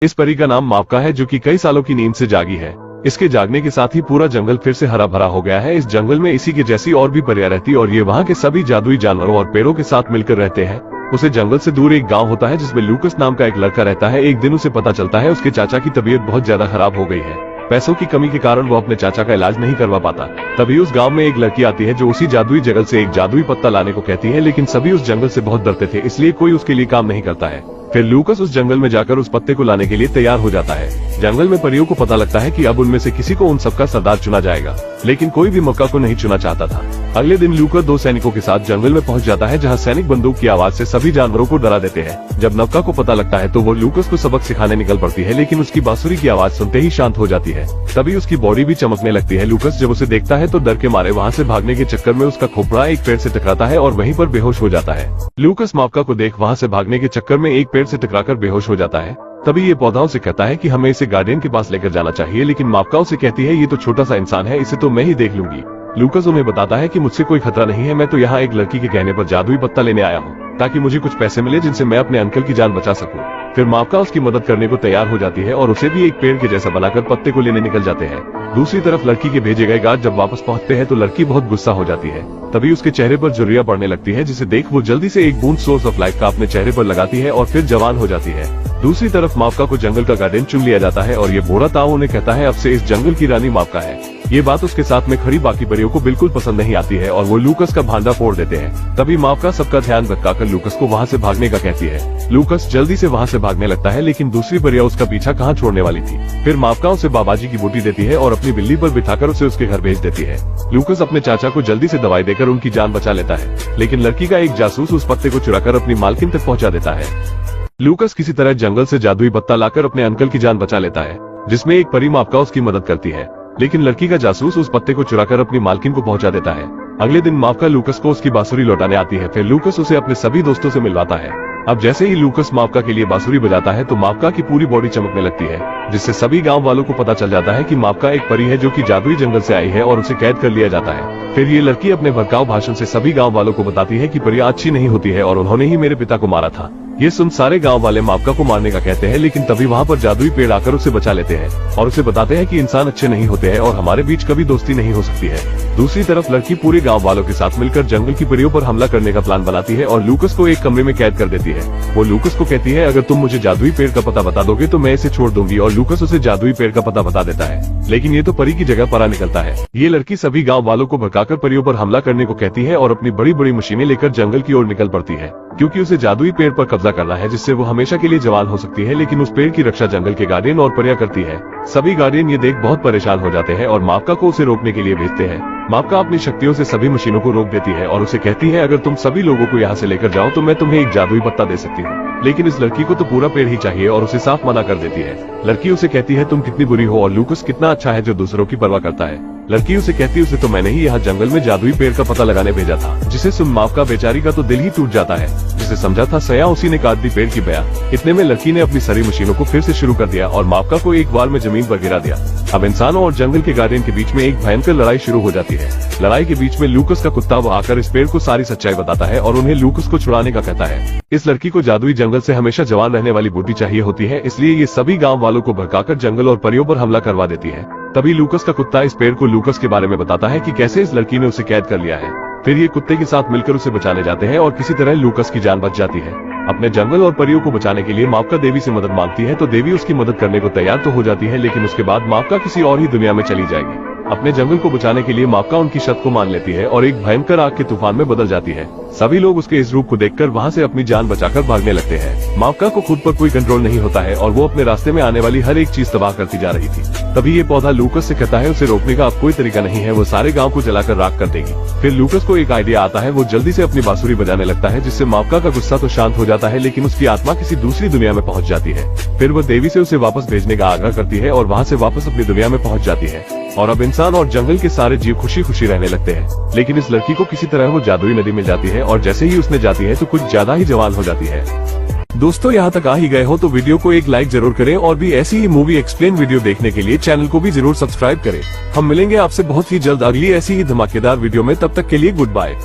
इस परी का नाम मावका है, जो कि कई सालों की नींद से जागी है। इसके जागने के साथ ही पूरा जंगल फिर से हरा भरा हो गया है। इस जंगल में इसी के जैसी और भी परियां रहती और ये वहाँ के सभी जादुई जानवरों और पेड़ों के साथ मिलकर रहते हैं। उसे जंगल से दूर एक गांव होता है जिसमें लूकस नाम का एक लड़का रहता है। एक दिन उसे पता चलता है उसके चाचा की तबीयत बहुत ज्यादा खराब हो गई है। पैसों की कमी के कारण वो अपने चाचा का इलाज नहीं करवा पाता। तभी उस गांव में एक लड़की आती है जो उसी जादुई जंगल से एक जादुई पत्ता लाने को कहती है, लेकिन सभी उस जंगल से बहुत डरते थे, इसलिए कोई उसके लिए काम नहीं करता है। फिर लूकस उस जंगल में जाकर उस पत्ते को लाने के लिए तैयार हो जाता है। जंगल में परियों को पता लगता है कि अब उनमें से किसी को उन सबका सरदार चुना जाएगा, लेकिन कोई भी मौका को नहीं चुना चाहता था। अगले दिन लूकस 2 सैनिकों के साथ जंगल में पहुंच जाता है, जहां सैनिक बंदूक की आवाज से सभी जानवरों को डरा देते हैं। जब नवका को पता लगता है तो वो लूकस को सबक सिखाने निकल पड़ती है, लेकिन उसकी बांसुरी की आवाज सुनते ही शांत हो जाती है। तभी उसकी बॉडी भी चमकने लगती है। लूकस जब उसे देखता है तो डर के मारे वहाँ से भागने के चक्कर में उसका खोपड़ा एक पेड़ से टकराता है और वहीं पर बेहोश हो जाता है। लूकस मावका को देख वहाँ से भागने के चक्कर में एक पेड़ से टकराकर बेहोश हो जाता है। तभी ये पौधा उसे कहता है कि हमें इसे गार्डियन के पास लेकर जाना चाहिए, लेकिन मावका उसे कहती है ये तो छोटा सा इंसान है, इसे तो मैं ही देख लूंगी। लूकस उन्हें बताता है कि मुझसे कोई खतरा नहीं है, मैं तो यहाँ एक लड़की के कहने पर जादुई पत्ता लेने आया हूँ ताकि मुझे कुछ पैसे मिले जिनसे मैं अपने अंकल की जान बचा सकूं। फिर मावका उसकी मदद करने को तैयार हो जाती है और उसे भी एक पेड़ के जैसा बनाकर पत्ते को लेने निकल जाते हैं। दूसरी तरफ लड़की के भेजे गए गार्ड जब वापस पहुंचते हैं तो लड़की बहुत गुस्सा हो जाती है। तभी उसके चेहरे पर झुर्रियां पड़ने लगती है, जिसे देख वो जल्दी से एक बूंद सोर्स ऑफ लाइफ का अपने चेहरे पर लगाती है और फिर जवान हो जाती है। दूसरी तरफ मावका को जंगल का गार्डियन चुन लिया जाता है और ये बूढ़ा ताऊ उन्हें कहता है अब से इस जंगल की रानी मावका है। ये बात उसके साथ में खड़ी बाकी परियों को बिल्कुल पसंद नहीं आती है और वो लूकस का भांडा फोड़ देते हैं। तभी मावका सबका ध्यान भटकाकर लूकस को वहाँ से भागने का कहती है। लूकस जल्दी से वहाँ से भागने लगता है, लेकिन दूसरी परियां उसका पीछा कहाँ छोड़ने वाली थी। फिर मावका उसे बाबाजी की बूटी देती है और अपनी बिल्ली पर बिठाकर उसे उसके घर भेज देती है। लूकस अपने चाचा को जल्दी से दवाई देकर उनकी जान बचा लेता है, लेकिन लड़की का एक जासूस उस पत्ते को चुराकर अपनी मालकिन तक पहुँचा देता है। लूकस किसी तरह जंगल से जादुई पत्ता लाकर अपने अंकल की जान बचा लेता है, जिसमें एक परी मावका उसकी मदद करती है, लेकिन लड़की का जासूस उस पत्ते को चुराकर अपनी मालकिन को पहुंचा देता है। अगले दिन मावका लूकस को उसकी बांसुरी लौटाने आती है। फिर लूकस उसे अपने सभी दोस्तों से मिलवाता है। अब जैसे ही लूकस मावका के लिए बांसुरी बजाता है तो मावका की पूरी बॉडी चमकने लगती है, जिससे सभी गांव वालों को पता चल जाता है कि मावका एक परी है जो कि जादुई जंगल से आई है और उसे कैद कर लिया जाता है। फिर ये लड़की अपने भड़काऊ भाषण से सभी गांव वालों को बताती है कि परियां अच्छी नहीं होती है और उन्होंने ही मेरे पिता को मारा था। ये सुन सारे गांव वाले मावका को मारने का कहते हैं, लेकिन तभी वहाँ पर जादुई पेड़ आकर उसे बचा लेते हैं और उसे बताते हैं कि इंसान अच्छे नहीं होते हैं और हमारे बीच कभी दोस्ती नहीं हो सकती है। दूसरी तरफ लड़की पूरे गांव वालों के साथ मिलकर जंगल की परियों पर हमला करने का प्लान बनाती है और लूकस को एक कमरे में कैद कर देती है। वो लूकस को कहती है अगर तुम मुझे जादुई पेड़ का पता बता दोगे तो मैं इसे छोड़ दूंगी, और लूकस उसे जादुई पेड़ का पता बता देता है, लेकिन ये तो परी की जगह परा निकलता है। ये लड़की सभी गाँव वालों को भड़काकर परियों पर हमला करने को कहती है और अपनी बड़ी बड़ी मशीनें लेकर जंगल की ओर निकल पड़ती है, क्योंकि उसे जादुई पेड़ पर कब्जा करना है जिससे वो हमेशा के लिए जवान हो सकती है। लेकिन उस पेड़ की रक्षा जंगल के गार्डियन और परियां करती है। सभी गार्डियन ये देख बहुत परेशान हो जाते हैं और मावका को उसे रोकने के लिए भेजते हैं। मावका अपनी शक्तियों से सभी मशीनों को रोक देती है और उसे कहती है अगर तुम सभी लोगों को यहाँ से लेकर जाओ तो मैं तुम्हें एक जादुई पत्ता दे सकती हूँ, लेकिन इस लड़की को तो पूरा पेड़ ही चाहिए और उसे साफ मना कर देती है। लड़की उसे कहती है तुम कितनी बुरी हो और लूकस कितना अच्छा है जो दूसरों की परवाह करता है। लड़की उसे कहती उसे तो मैंने ही यहाँ जंगल में जादुई पेड़ का पता लगाने भेजा था, जिसे सुन मावका बेचारी का तो दिल ही टूट जाता है। जिसे समझा था सया उसी ने काट दी पेड़ की बया। इतने में लड़की ने अपनी सारी मशीनों को फिर से शुरू कर दिया और मावका को एक बार में जमीन पर गिरा दिया। अब इंसानों और जंगल के गार्डियन के बीच में एक भयंकर लड़ाई शुरू हो जाती है। लड़ाई के बीच में लूकस का कुत्ता वो आकर इस पेड़ को सारी सच्चाई बताता है और उन्हें लूकस को छुड़ाने का कहता है। इस लड़की को जादुई जंगल से हमेशा जवान रहने वाली बूटी चाहिए होती है, इसलिए ये सभी गाँव वालों को भड़काकर जंगल और परियों पर हमला करवा देती है। तभी लूकस का कुत्ता इस पेड़ को लूकस के बारे में बताता है कि कैसे इस लड़की ने उसे कैद कर लिया है। फिर ये कुत्ते के साथ मिलकर उसे बचाने जाते हैं और किसी तरह लूकस की जान बच जाती है। अपने जंगल और परियों को बचाने के लिए मावका देवी से मदद मांगती है तो देवी उसकी मदद करने को तैयार तो हो जाती है, लेकिन उसके बाद मावका किसी और ही दुनिया में चली जाएगी। अपने जंगल को बचाने के लिए मावका उनकी शर्त को मान लेती है और एक भयंकर आग के तूफान में बदल जाती है। सभी लोग उसके इस रूप को देखकर वहाँ से अपनी जान बचाकर भागने लगते हैं। मावका को खुद पर कोई कंट्रोल नहीं होता है और वो अपने रास्ते में आने वाली हर एक चीज तबाह करती जा रही थी। तभी ये पौधा लूकस से कहता है उसे रोकने का अब कोई तरीका नहीं है, वो सारे गाँव को जलाकर राख कर देगी। फिर लूकस को एक आइडिया आता है, वो जल्दी से अपनी बांसुरी बजाने लगता है, जिससे मावका का गुस्सा तो शांत हो जाता है, लेकिन उसकी आत्मा किसी दूसरी दुनिया में पहुँच जाती है। फिर वो देवी से उसे वापस भेजने का आग्रह करती है और वहाँ से वापस अपनी दुनिया में पहुँच जाती है और अब इंसान और जंगल के सारे जीव खुशी खुशी रहने लगते हैं। लेकिन इस लड़की को किसी तरह वो जादुई नदी मिल जाती है और जैसे ही उसने जाती है तो कुछ ज्यादा ही जवान हो जाती है। दोस्तों यहाँ तक आ ही गए हो तो वीडियो को एक लाइक जरूर करें और भी ऐसी ही मूवी एक्सप्लेन वीडियो देखने के लिए चैनल को भी जरूर सब्सक्राइब करें। हम मिलेंगे आपसे बहुत ही जल्द अगली ऐसी ही धमाकेदार वीडियो में, तब तक के लिए गुड बाय।